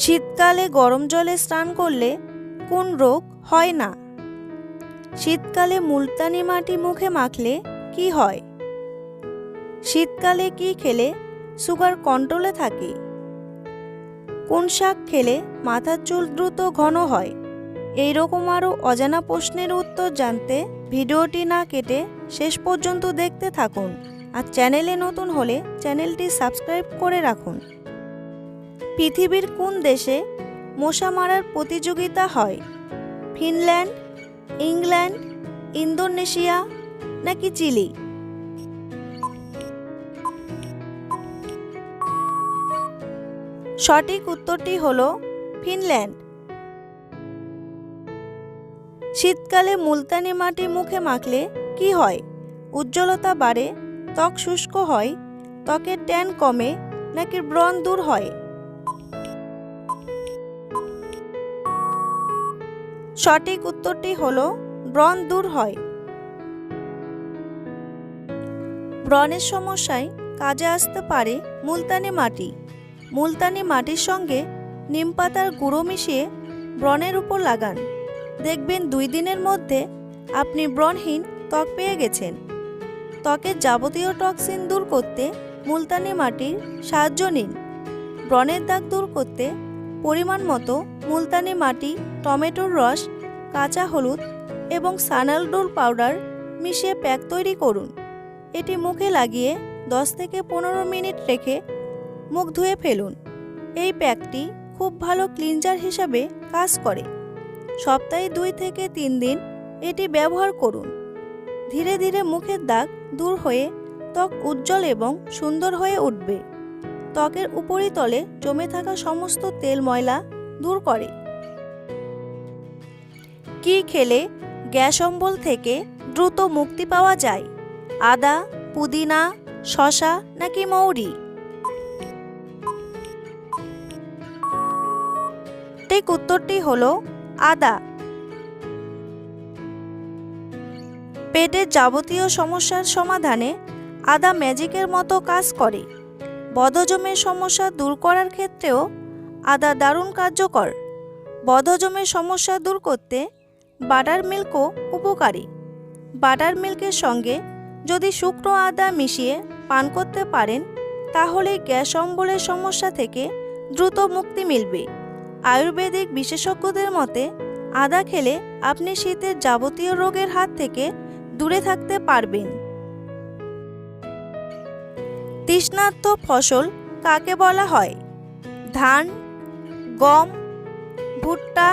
শীতকালে গরম জলে স্নান করলে কোন রোগ হয় না? শীতকালে মুলতানি মাটি মুখে মাখলে কি হয়? শীতকালে কি খেলে সুগার কন্ট্রোলে থাকে? কোন শাক খেলে মাথার চুল দ্রুত ঘন হয়? এইরকম আরও অজানা প্রশ্নের উত্তর জানতে ভিডিওটি না কেটে শেষ পর্যন্ত দেখতে থাকুন। আর চ্যানেলে নতুন হলে চ্যানেলটি সাবস্ক্রাইব করে রাখুন। পৃথিবীর কোন দেশে মশা মারার প্রতিযোগিতা হয়? ফিনল্যান্ড, ইংল্যান্ড, ইন্দোনেশিয়া নাকি চিলি? সঠিক উত্তরটি হলো ফিনল্যান্ড। শীতকালে মুলতানি মাটি মুখে মাখলে কি হয়? উজ্জ্বলতা বাড়ে, ত্বক শুষ্ক হয়, ত্বকের ট্যান কমে নাকি ব্রণ দূর হয়? সঠিক উত্তরটি হলো ব্রণ দূর হয়। ব্রণের সমস্যায় কাজে আসতে পারে মুলতানি মাটি। মুলতানি মাটির সঙ্গে নিম পাতার গুঁড়ো মিশিয়ে ব্রণের উপর লাগান। দেখবেন 2 দিনের মধ্যে আপনি ব্রণহীন ত্বক পেয়ে গেছেন। ত্বকের যাবতীয় টক্সিন দূর করতে মুলতানি মাটির সাহায্য নিন। ব্রণের দাগ দূর করতে পরিমাণ মতো মুলতানি মাটি, টমেটোর রস, কাঁচা হলুদ এবং সানালডোল পাউডার মিশিয়ে প্যাক তৈরি করুন। এটি মুখে লাগিয়ে 10 থেকে 15 মিনিট রেখে মুখ ধুয়ে ফেলুন। এই প্যাকটি খুব ভালো ক্লিনজার হিসাবে কাজ করে। সপ্তাহে 2 থেকে 3 দিন এটি ব্যবহার করুন। ধীরে ধীরে মুখের দাগ দূর হয়ে ত্বক উজ্জ্বল এবং সুন্দর হয়ে উঠবে। ত্বকের উপরিতলে জমে থাকা সমস্ত তেল ময়লা দূর করে। কি খেলে গ্যাস অম্বল থেকে দ্রুত মুক্তি পাওয়া যায়? আদা, পুদিনা, শসা নাকি মৌরি? ঠিক উত্তরটি হলো আদা। পেটের যাবতীয় সমস্যার সমাধানে আদা ম্যাজিকের মতো কাজ করে। বদহজমের সমস্যা দূর করার ক্ষেত্রেও আদা দারুণ কার্যকর। বদহজমের সমস্যা দূর করতে বাটার মিল্কও উপকারী। বাটার মিল্কের সঙ্গে যদি শুকনো আদা মিশিয়ে পান করতে পারেন তাহলে গ্যাস অম্বলের সমস্যা থেকে দ্রুত মুক্তি মিলবে। আয়ুর্বেদিক বিশেষজ্ঞদের মতে আদা খেলে আপনি শীতের যাবতীয় রোগের হাত থেকে দূরে থাকতে পারবেন। তৃষ্ণার্ত ফসল কাকে বলা হয়? ধান, গম, ভুট্টা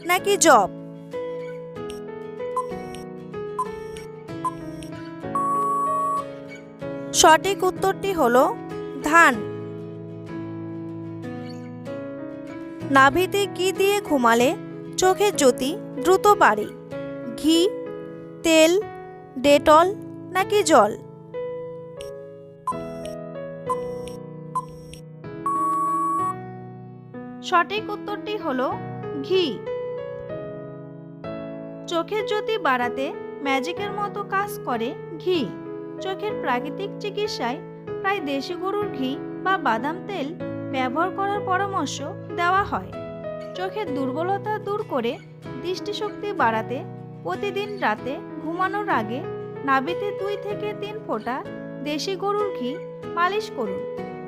নাকি যব? সঠিক উত্তরটি হলো ধান। নাভিতে কি দিয়ে ঘুমালে চোখের জ্যোতি দ্রুত বাড়ে? ঘি, তেল, ডেটল নাকি জল? সঠিক উত্তরটি হলো ঘি। চোখের জ্যোতি বাড়াতে ম্যাজিকের মতো কাজ করে ঘি। চোখের প্রাকৃতিক চিকিৎসায় প্রায় দেশি গরুর ঘি বা বাদাম তেল ব্যবহার করার পরামর্শ দেওয়া হয়। চোখের দুর্বলতা দূর করে দৃষ্টিশক্তি বাড়াতে প্রতিদিন রাতে ঘুমানোর আগে নাভিতে 2 থেকে 3 ফোঁটা দেশি গরুর ঘি মালিশ করুন।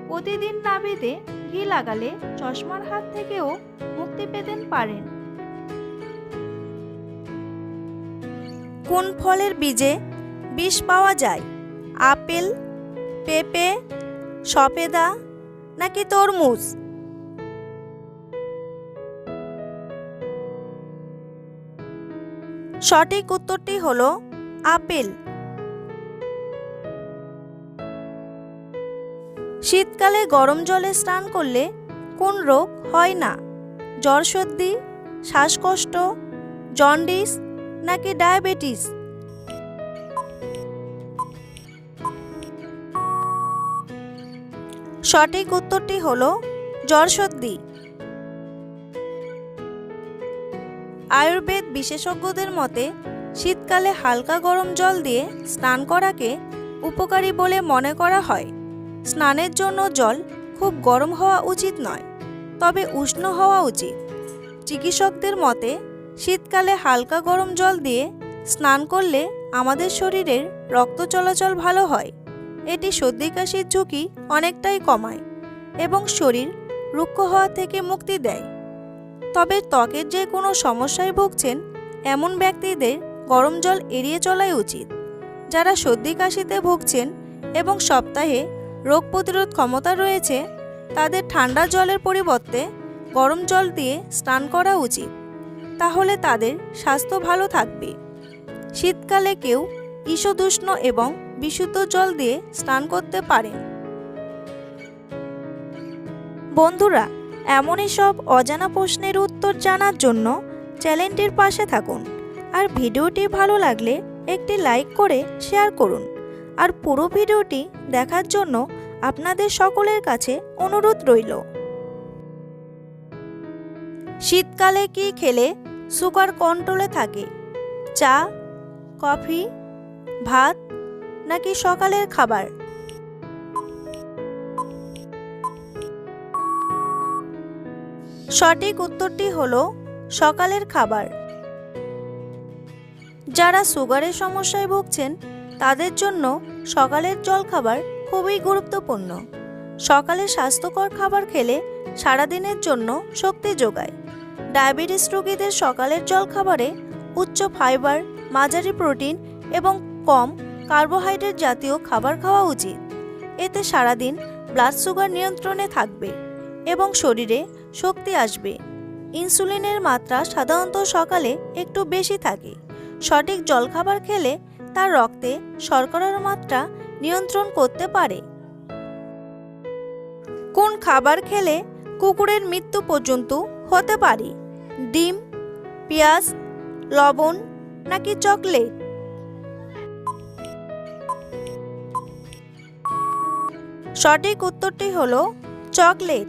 প্রতিদিন নাভিতে ঘি লাগালে চশমার হাত থেকেও মুক্তি পেতে পারেন। কোন ফলের বীজে বিষ পাওয়া যায়? আপেল, পেঁপে, সফেদা নাকি তরমুজ? সঠিক উত্তরটি হলো আপেল। শীতকালে গরম জলে স্নান করলে কোন রোগ হয় না? জ্বর, সর্দি, শ্বাসকষ্ট, জন্ডিস নাকি ডায়াবেটিস? সঠিক উত্তরটি হলো জ্বর, সর্দি। আয়ুর্বেদ বিশেষজ্ঞদের মতে শীতকালে হালকা গরম জল দিয়ে স্নান করাকে উপকারী বলে মনে করা হয়। স্নানের জন্য জল খুব গরম হওয়া উচিত নয়। তবে উষ্ণ হওয়া উচিত। চিকিৎসকদের মতে শীতকালে হালকা গরম জল দিয়ে স্নান করলে আমাদের শরীরের রক্ত চলাচল ভালো হয়। এটি সর্দি কাশির ঝুঁকি অনেকটাই কমায় এবং শরীর রুক্ষ হওয়া থেকে মুক্তি দেয়। তবে ত্বকের যে কোনো সমস্যায় ভুগছেন এমন ব্যক্তিদের গরম জল এড়িয়ে চলাই উচিত। যারা সর্দি কাশিতে ভুগছেন এবং সপ্তাহে রোগ প্রতিরোধ ক্ষমতা রয়েছে তাদের ঠান্ডা জলের পরিবর্তে গরম জল দিয়ে স্নান করা উচিত। তাহলে তাদের স্বাস্থ্য ভালো থাকবে। শীতকালে কেউ ঈষদুষ্ণ এবং বিশুদ্ধ জল দিয়ে স্নান করতে পারেন। বন্ধুরা, এমনই সব অজানা প্রশ্নের উত্তর জানার জন্য চ্যানেলটির পাশে থাকুন। আর ভিডিওটি ভালো লাগলে একটি লাইক করে শেয়ার করুন। আর পুরো ভিডিওটি দেখার জন্য আপনাদের সকলের কাছে অনুরোধ রইল। শীতকালে কি খেলে সুগার কন্ট্রোলে থাকে? চা, কফি, ভাত নাকি সকালের খাবার? সঠিক উত্তরটি হলো সকালের খাবার। যারা সুগারের সমস্যায় ভুগছেন তাদের জন্য সকালের জলখাবার খুবই গুরুত্বপূর্ণ। সকালে স্বাস্থ্যকর খাবার খেলে সারাদিনের জন্য শক্তি যোগায়। ডায়াবেটিস রোগীদের সকালের জলখাবারে উচ্চ ফাইবার, মাঝারি প্রোটিন এবং কম কার্বোহাইড্রেট জাতীয় খাবার খাওয়া উচিত। এতে সারাদিন ব্লাড সুগার নিয়ন্ত্রণে থাকবে এবং শরীরে শক্তি আসবে। ইনসুলিনের মাত্রা সাধারণত সকালে একটু বেশি থাকে। সঠিক জলখাবার খেলে তার রক্তে শর্করার মাত্রা নিয়ন্ত্রণ করতে পারে। কোন খাবার খেলে কুকুরের মৃত্যু পর্যন্ত হতে পারে? ডিম, পেঁয়াজ, লবণ নাকি চকলেট? সঠিক উত্তরটি হলো চকলেট।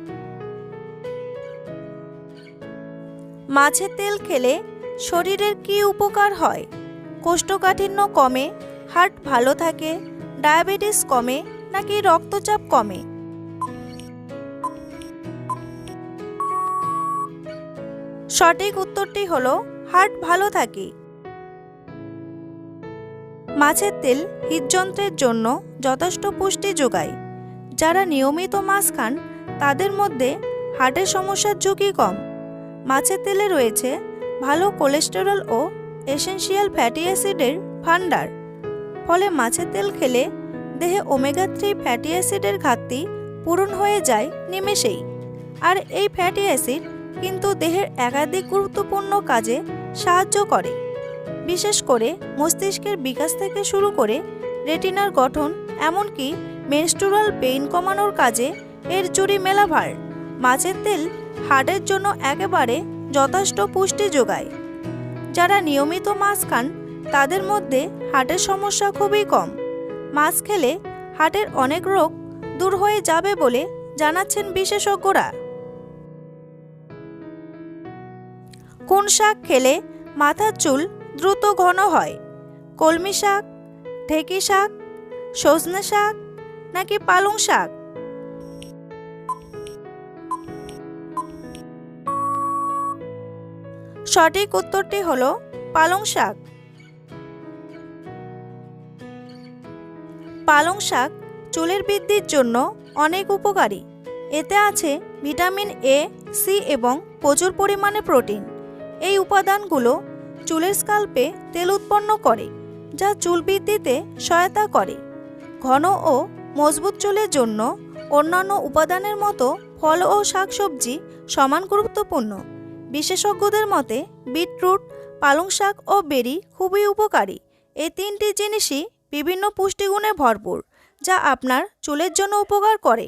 মাছের তেল খেলে শরীরের কি উপকার হয়? কোষ্ঠকাঠিন্য কমে, হার্ট ভালো থাকে, ডায়াবেটিস কমে নাকি রক্তচাপ কমে? সঠিক উত্তরটি হলো হার্ট ভালো থাকে। মাছের তেল হৃদযন্ত্রের জন্য যথেষ্ট পুষ্টি যোগায়। যারা নিয়মিত মাছ খান তাদের মধ্যে হার্টের সমস্যার ঝুঁকি কম। মাছের তেলে রয়েছে ভালো কোলেস্টেরল ও এসেনশিয়াল ফ্যাটি অ্যাসিডের ভাণ্ডার। ফলে মাছের তেল খেলে দেহে ওমেগা-3 ফ্যাটি অ্যাসিডের ঘাটতি পূরণ হয়ে যায় নিমেষেই। আর এই ফ্যাটি অ্যাসিড কিন্তু দেহের একাধিক গুরুত্বপূর্ণ কাজে সাহায্য করে। বিশেষ করে মস্তিষ্কের বিকাশ থেকে শুরু করে রেটিনার গঠন, এমনকি মেনস্ট্রুয়াল পেইন কমানোর কাজে এর জুড়ি মেলা ভার। মাছের তেল হার্টের জন্য একেবারে যথেষ্ট পুষ্টি যোগায়। যারা নিয়মিত মাছ খান তাদের মধ্যে হার্টের সমস্যা খুবই কম। মাছ খেলে হার্টের অনেক রোগ দূর হয়ে যাবে বলে জানাচ্ছেন বিশেষজ্ঞরা। কোন শাক খেলে মাথার চুল দ্রুত ঘন হয়? কলমি শাক, ঢেঁকি শাক, সজনে শাক নাকি পালং শাক? সঠিক উত্তরটি হলো পালং শাক। পালং শাক চুলের বৃদ্ধির জন্য অনেক উপকারী। এতে আছে ভিটামিন এ, সি এবং প্রচুর পরিমাণে প্রোটিন। এই উপাদানগুলো চুলের স্কাল্পে তেল উৎপন্ন করে, যা চুল বৃদ্ধিতে সহায়তা করে। ঘন ও মজবুত চুলের জন্য অন্যান্য উপাদানের মতো ফল ও শাকসবজি সমান গুরুত্বপূর্ণ। বিশেষজ্ঞদের মতে বিটরুট, পালং শাক ও বেরি খুবই উপকারী। এই তিনটি জিনিসই বিভিন্ন পুষ্টিগুণে ভরপুর, যা আপনার চুলের জন্য উপকার করে।